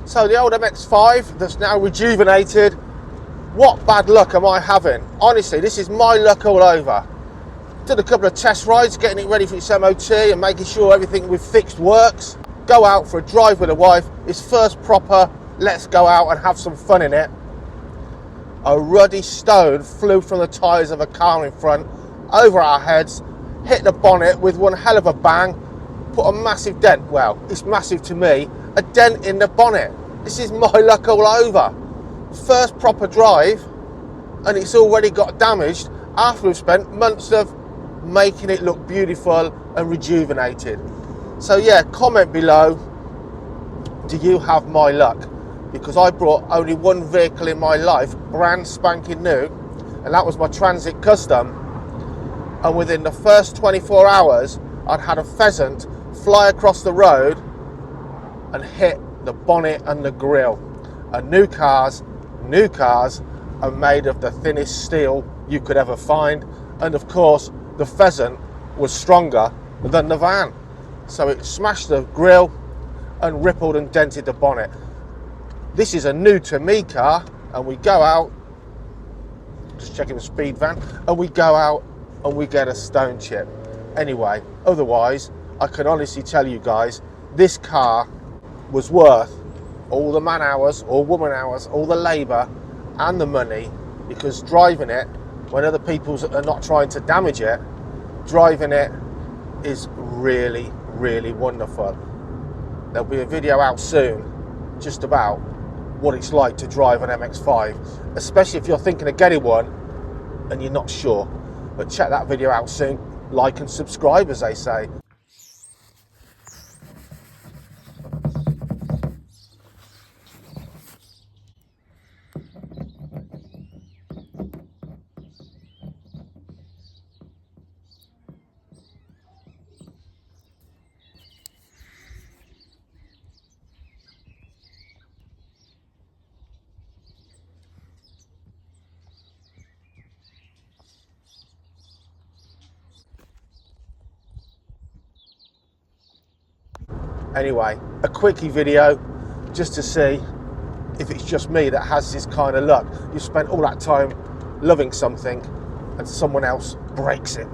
So the old MX-5 that's now rejuvenated, what bad luck am I having? Honestly, this is my luck all over. Did a couple of test rides, getting it ready for its MOT and making sure everything we've fixed works. Go out for a drive with the wife. It's first proper, let's go out and have some fun in it. A ruddy stone flew from the tyres of a car in front, over our heads, hit the bonnet with one hell of a bang, put a massive dent, well, it's massive to me, a dent in the bonnet. This is my luck all over. First proper drive, and it's already got damaged after we've spent months of making it look beautiful and rejuvenated. So yeah, comment below, do you have my luck? Because I brought only one vehicle in my life, brand spanking new, and that was my Transit Custom. And within the first 24 hours, I'd had a pheasant fly across the road and hit the bonnet and the grille. And new cars are made of the thinnest steel you could ever find. And of course, the pheasant was stronger than the van. So it smashed the grille and rippled and dented the bonnet. This is a new to me car, and we go out, just checking the speed van, and we go out and we get a stone chip. Anyway, otherwise, I can honestly tell you guys, this car was worth all the man hours, or woman hours, all the labour and the money, because driving it, when other people are not trying to damage it, driving it is really, really wonderful. There'll be a video out soon just about what it's like to drive an MX-5, especially if you're thinking of getting one and you're not sure. But check that video out soon. Like and subscribe, as they say. Anyway, a quickie video just to see if it's just me that has this kind of luck. You spent all that time loving something and someone else breaks it.